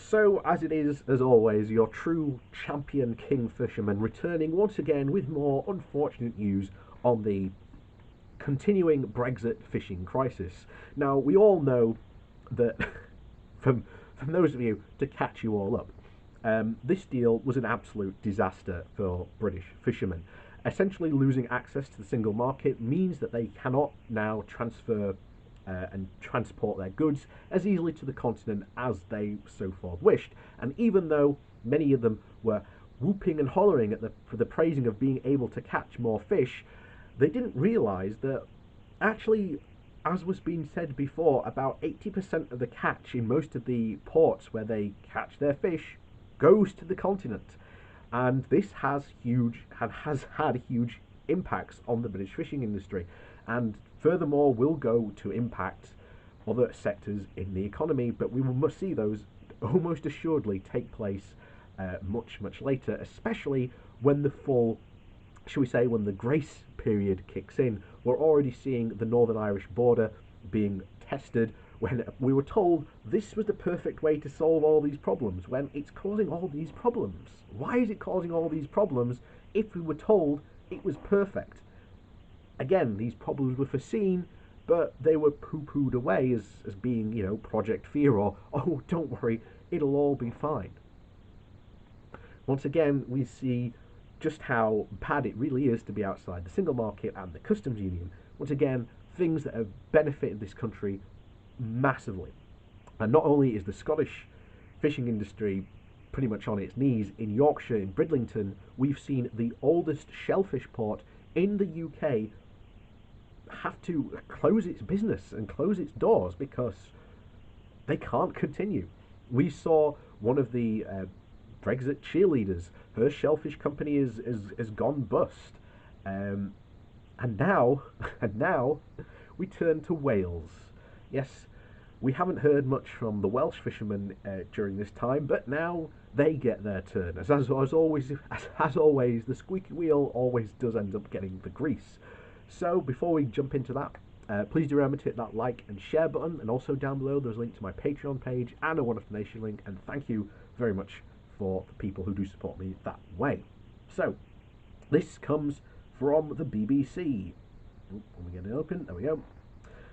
So, as it is, as always, your true champion king fisherman returning once again with more unfortunate news on the continuing Brexit fishing crisis. Now, we all know that, from, from those of you, to catch you all up, this deal was an absolute disaster for British fishermen. Essentially, losing access to the single market means that they cannot now transfer and transport their goods as easily to the continent as they so far wished. And even though many of them were whooping and hollering for the praising of being able to catch more fish, they didn't realise that actually, as was being said before, about 80% of the catch in most of the ports where they catch their fish goes to the continent. And this has had huge impacts on the British fishing industry, and furthermore will go to impact other sectors in the economy, but we must see those almost assuredly take place much later, especially when the full, shall we say, when the grace period kicks in. We're already seeing the Northern Irish border being tested, when we were told this was the perfect way to solve all these problems, when it's causing all these problems. Why is it causing all these problems if we were told it was perfect? Again, these problems were foreseen, but they were poo-pooed away as being, Project Fear, or, oh, don't worry, it'll all be fine. Once again, we see just how bad it really is to be outside the single market and the customs union. Once again, things that have benefited this country massively. And not only is the Scottish fishing industry pretty much on its knees, in Yorkshire, in Bridlington, we've seen the oldest shellfish port in the UK have to close its business and close its doors because they can't continue. We saw one of the Brexit cheerleaders, her shellfish company is gone bust. And now, we turn to Wales. Yes, we haven't heard much from the Welsh fishermen during this time, but now they get their turn. As always, the squeaky wheel always does end up getting the grease. So before we jump into that, please do remember to hit that like and share button, and also down below there's a link to my Patreon page and a one-off donation link, and thank you very much for the people who do support me that way. So, this comes from the BBC. Let me get it open, there we go.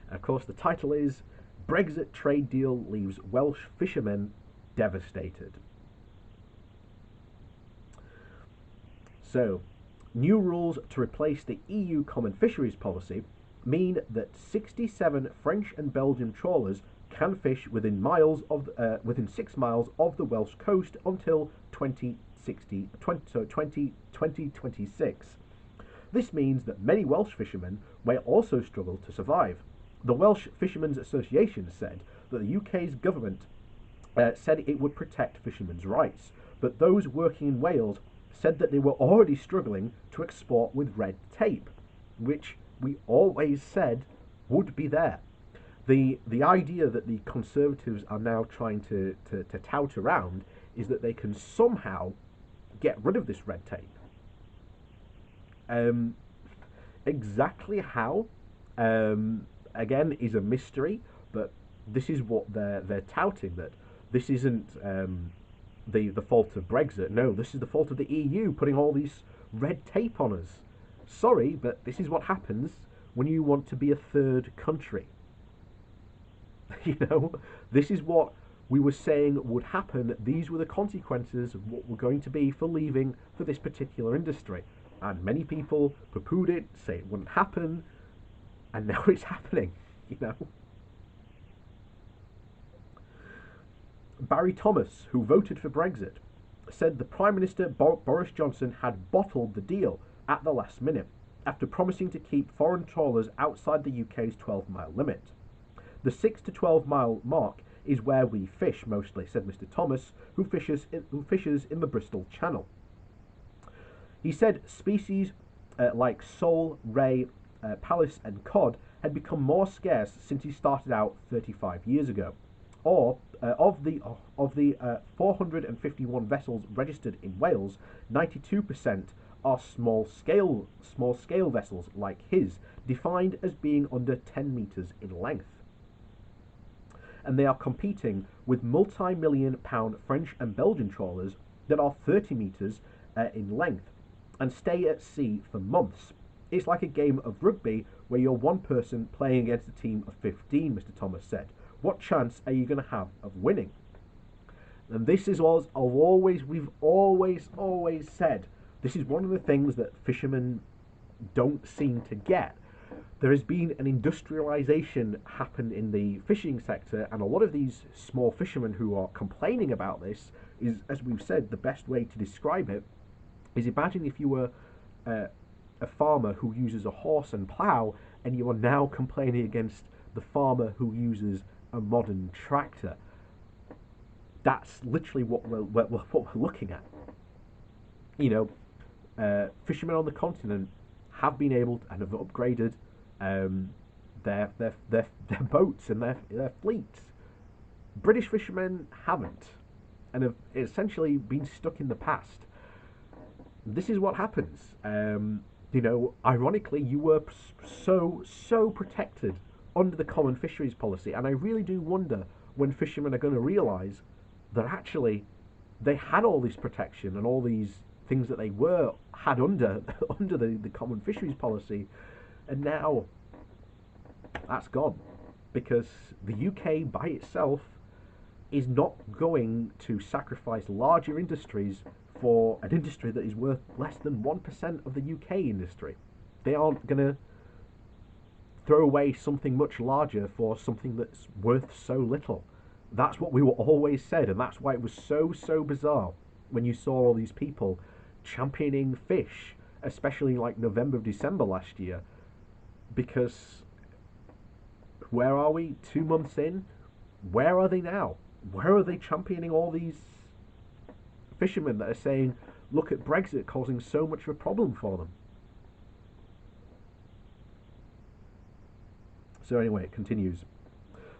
And of course the title is Brexit Trade Deal Leaves Welsh Fishermen Devastated. So, new rules to replace the EU Common Fisheries Policy mean that 67 French and Belgian trawlers can fish within 6 miles of the Welsh coast until 2026. This means that many Welsh fishermen may also struggle to survive. The Welsh Fishermen's Association said that the UK's government said it would protect fishermen's rights, but those working in Wales said that they were already struggling to export with red tape, which we always said would be there. The idea that the Conservatives are now trying to tout around is that they can somehow get rid of this red tape. Exactly how, again, is a mystery, but this is what they're touting, that this isn't the fault of Brexit. No, this is the fault of the EU putting all this red tape on us. Sorry, but this is what happens when you want to be a third country. This is what we were saying would happen. These were the consequences of what were going to be for leaving for this particular industry. And many people poo-pooed it, say it wouldn't happen, and now it's happening, Barry Thomas, who voted for Brexit, said the Prime Minister Boris Johnson had bottled the deal at the last minute, after promising to keep foreign trawlers outside the UK's 12-mile limit. The 6 to 12-mile mark is where we fish mostly, said Mr. Thomas, who fishes in the Bristol Channel. He said species like sole, ray, pallis and cod had become more scarce since he started out 35 years ago. Or, of the 451 vessels registered in Wales, 92% are small scale vessels like his, defined as being under 10 metres in length. and they are competing with multi-million-pound French and Belgian trawlers that are 30 metres in length and stay at sea for months. It's like a game of rugby where you're one person playing against a team of 15, Mr. Thomas said. What chance are you going to have of winning? And this is what we've always said. This is one of the things that fishermen don't seem to get. There has been an industrialization happen in the fishing sector, and a lot of these small fishermen who are complaining about this is, as we've said, the best way to describe it is imagine if you were a farmer who uses a horse and plough, and you are now complaining against the farmer who uses a modern tractor. That's literally what we're looking at. You know, fishermen on the continent have been able to, and have upgraded their boats and their fleets. British fishermen haven't, and have essentially been stuck in the past. This is what happens. You know, ironically, you were so protected under the common fisheries policy, and I really do wonder when fishermen are going to realise that actually they had all this protection and all these things that they had under the common fisheries policy, and now that's gone, because the UK by itself is not going to sacrifice larger industries for an industry that is worth less than 1% of the UK industry. They aren't going to throw away something much larger for something that's worth so little. That's what we were always said, and that's why it was so bizarre when you saw all these people championing fish, especially like November, December last year, because where are we? 2 months in? Where are they now? Where are they championing all these fishermen that are saying, look at Brexit causing so much of a problem for them? So anyway, it continues.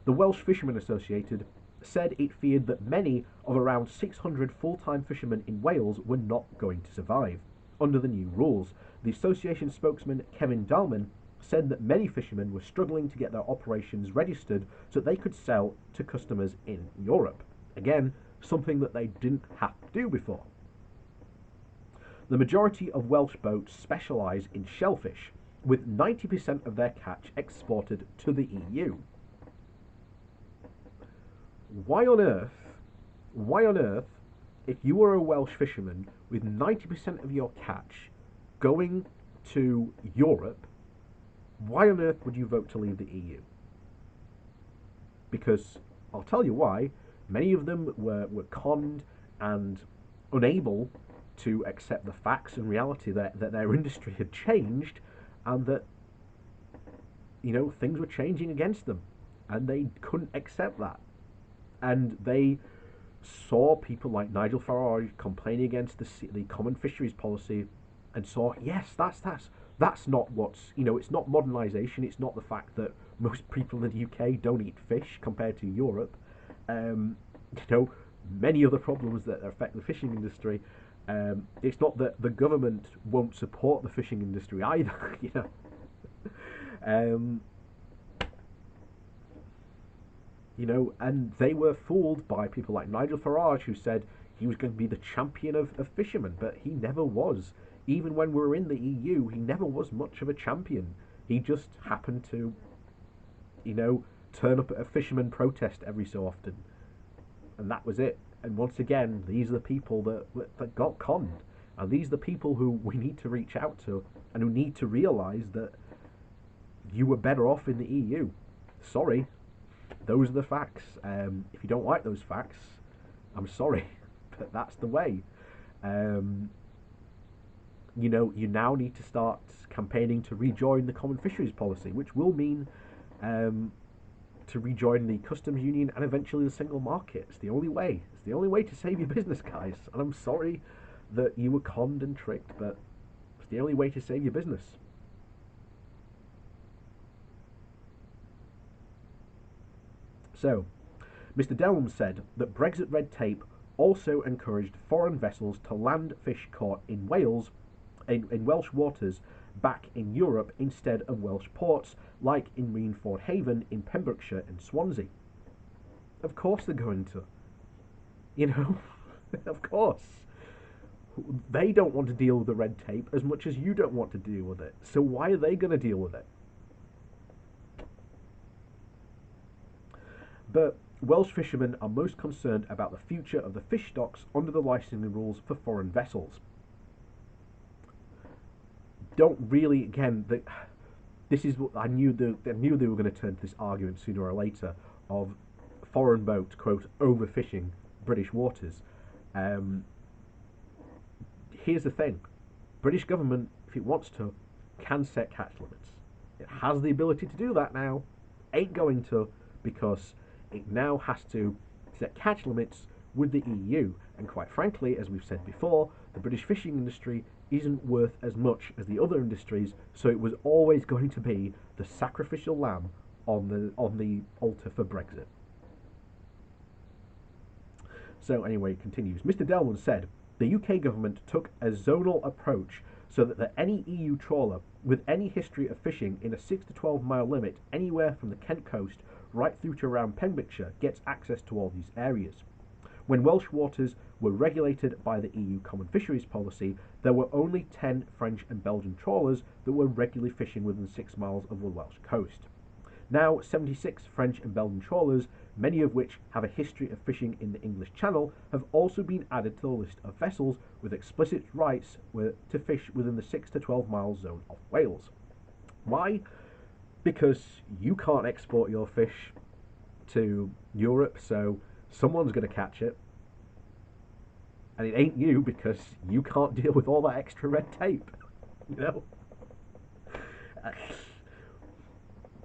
The Welsh Fishermen Associated said it feared that many of around 600 full-time fishermen in Wales were not going to survive under the new rules. The association spokesman Kevin Dalman said that many fishermen were struggling to get their operations registered so they could sell to customers in Europe. Again, something that they didn't have to do before. The majority of Welsh boats specialise in shellfish, with 90% of their catch exported to the EU. Why on earth, if you were a Welsh fisherman with 90% of your catch going to Europe, why on earth would you vote to leave the EU? Because I'll tell you why. Many of them were conned and unable to accept the facts and reality that their industry had changed, and that, you know, things were changing against them, and they couldn't accept that. And they saw people like Nigel Farage complaining against the common fisheries policy, and saw, yes, that's not what's, you know, it's not modernisation, it's not the fact that most people in the UK don't eat fish compared to Europe. You know, many other problems that affect the fishing industry. It's not that the government won't support the fishing industry either, you know. You know, and they were fooled by people like Nigel Farage, who said he was going to be the champion of fishermen, but he never was. Even when we were in the EU, he never was much of a champion. He just happened to, you know, turn up at a fisherman protest every so often, and that was it. And once again, these are the people that got conned, and these are the people who we need to reach out to, and who need to realise that you were better off in the EU. Sorry, those are the facts. If you don't like those facts, I'm sorry, but that's the way. You know, you now need to start campaigning to rejoin the common fisheries policy, which will mean to rejoin the customs union and eventually the single market. It's the only way. It's the only way to save your business, guys. And I'm sorry that you were conned and tricked, but it's the only way to save your business. So, Mr. Dalman said that Brexit red tape also encouraged foreign vessels to land fish caught in Wales, in Welsh waters, back in Europe instead of Welsh ports, like in Meanford Haven in Pembrokeshire and Swansea. Of course they're going to. You know, of course. They don't want to deal with the red tape as much as you don't want to deal with it. So why are they going to deal with it? But Welsh fishermen are most concerned about the future of the fish stocks under the licensing rules for foreign vessels. Don't really, again, this is what I knew. They were going to turn to this argument sooner or later of foreign boats, quote, overfishing British waters. Here's the thing: British government, if it wants to, can set catch limits. It has the ability to do that now. Ain't going to, because it now has to set catch limits with the EU. And quite frankly, as we've said before, the British fishing industry isn't worth as much as the other industries, so it was always going to be the sacrificial lamb on the altar for Brexit. So anyway, it continues. Mr. Dalman said the UK government took a zonal approach so that any EU trawler with any history of fishing in a 6 to 12 mile limit anywhere from the Kent coast right through to around Pembrokeshire gets access to all these areas. When Welsh waters were regulated by the EU Common Fisheries Policy, there were only 10 French and Belgian trawlers that were regularly fishing within 6 miles of the Welsh coast. Now, 76 French and Belgian trawlers, many of which have a history of fishing in the English Channel, have also been added to the list of vessels with explicit rights to fish within the 6 to 12 mile zone of Wales. Why? Because you can't export your fish to Europe, so someone's going to catch it. And it ain't you, because you can't deal with all that extra red tape. You know?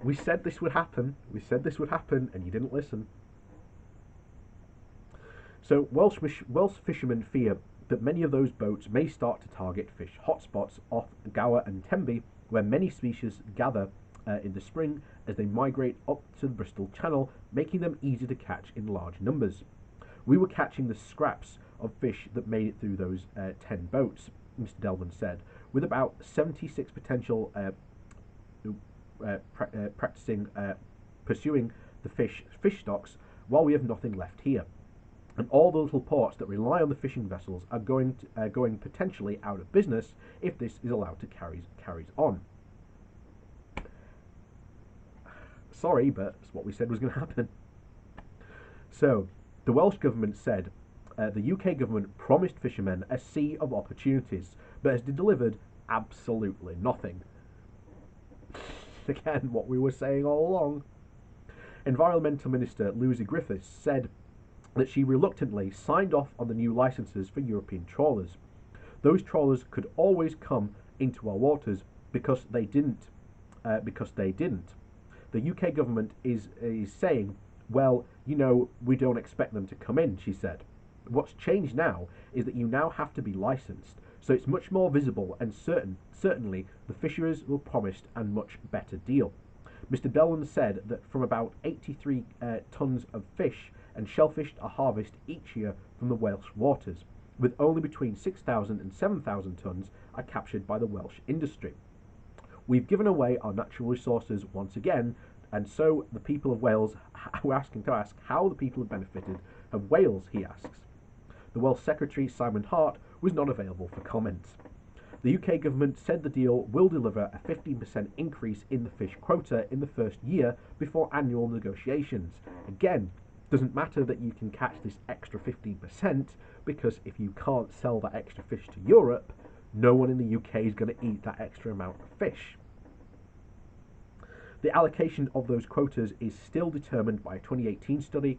We said this would happen. We said this would happen, and you didn't listen. So Welsh fishermen fear that many of those boats may start to target fish hotspots off Gower and Tenby, where many species gather in the spring as they migrate up to the Bristol Channel, making them easy to catch in large numbers. We were catching the scraps of fish that made it through those 10 boats, Mr. Dalman said, with about 76 potential pursuing the fish stocks, while we have nothing left here. And all the little ports that rely on the fishing vessels are going potentially out of business if this is allowed to carries on. Sorry, but it's what we said was going to happen. So, the Welsh government said the UK government promised fishermen a sea of opportunities, but has delivered absolutely nothing. Again, what we were saying all along. Environmental Minister Lucy Griffiths said that she reluctantly signed off on the new licences for European trawlers. Those trawlers could always come into our waters because they didn't. The UK government is saying, well, you know, we don't expect them to come in, she said. What's changed now is that you now have to be licensed, so it's much more visible and certainly the fisheries were promised a much better deal. Mr. Dalman said that from about 83 tonnes of fish and shellfish are harvested each year from the Welsh waters, with only between 6,000 and 7,000 tonnes are captured by the Welsh industry. We've given away our natural resources once again, and so the people of Wales are asking how the people have benefited of Wales, he asks. The Welsh Secretary, Simon Hart, was not available for comment. The UK government said the deal will deliver a 15% increase in the fish quota in the first year before annual negotiations. Again, doesn't matter that you can catch this extra 15%, because if you can't sell that extra fish to Europe, no one in the UK is going to eat that extra amount of fish. The allocation of those quotas is still determined by a 2018 study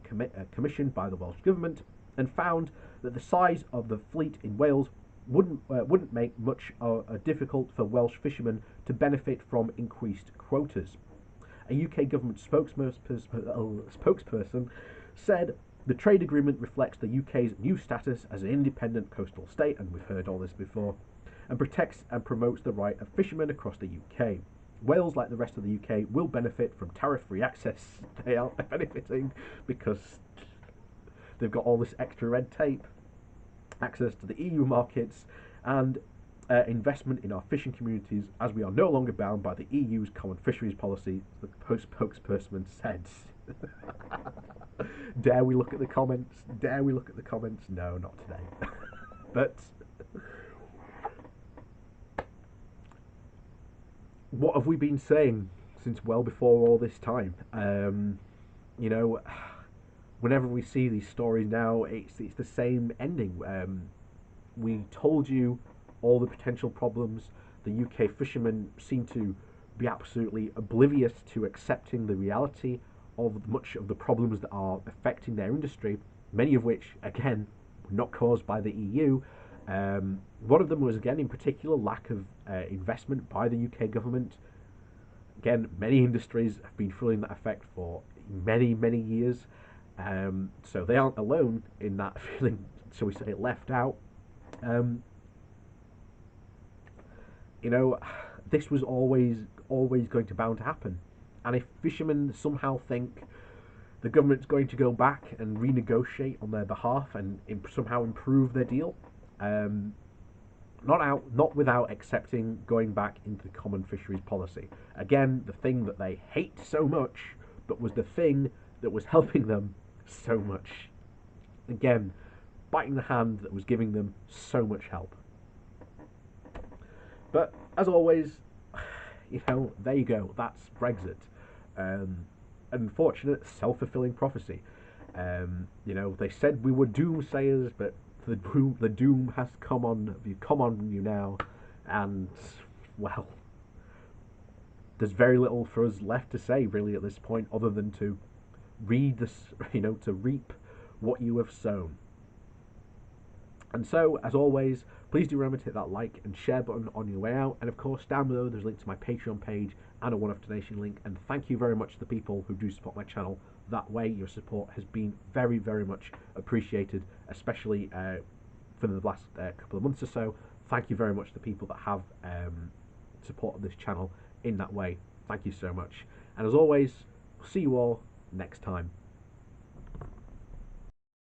commissioned by the Welsh Government, and found that the size of the fleet in Wales wouldn't make much difficult for Welsh fishermen to benefit from increased quotas. A UK government spokesperson said the trade agreement reflects the UK's new status as an independent coastal state, and we've heard all this before, and protects and promotes the right of fishermen across the UK. Wales, like the rest of the UK, will benefit from tariff-free access. They are benefiting because they've got all this extra red tape, access to the EU markets, and investment in our fishing communities, as we are no longer bound by the EU's Common Fisheries Policy, the spokesperson said. Dare we look at the comments? Dare we look at the comments? No, not today. But what have we been saying since well before all this time? You know, whenever we see these stories now, it's the same ending. We told you all the potential problems. The UK fishermen seem to be absolutely oblivious to accepting the reality of much of the problems that are affecting their industry, many of which, again, were not caused by the EU. One of them was, again, in particular, lack of investment by the UK government. Again, many industries have been feeling that effect for many, many years. So they aren't alone in that feeling, shall we say, left out. Um, you know, this was always going to bound to happen. And if fishermen somehow think the government's going to go back and renegotiate on their behalf and somehow improve their deal, not without accepting going back into the common fisheries policy. Again, the thing that they hate so much, but was the thing that was helping them so much. Again, biting the hand that was giving them so much help. But as always, you know, there you go. That's Brexit. Unfortunate, self-fulfilling prophecy. You know, they said we were doomsayers, but the doom has come on you now, and well, there's very little for us left to say really at this point, other than to read this, you know, to reap what you have sown. And so, as always, please do remember to hit that like and share button on your way out. And of course, down below there's a link to my Patreon page and a one-off donation link. And thank you very much to the people who do support my channel that way. Your support has been very, very much appreciated, especially for the last couple of months or so. Thank you very much to the people that have supported this channel in that way. Thank you so much. And as always, see you all next time.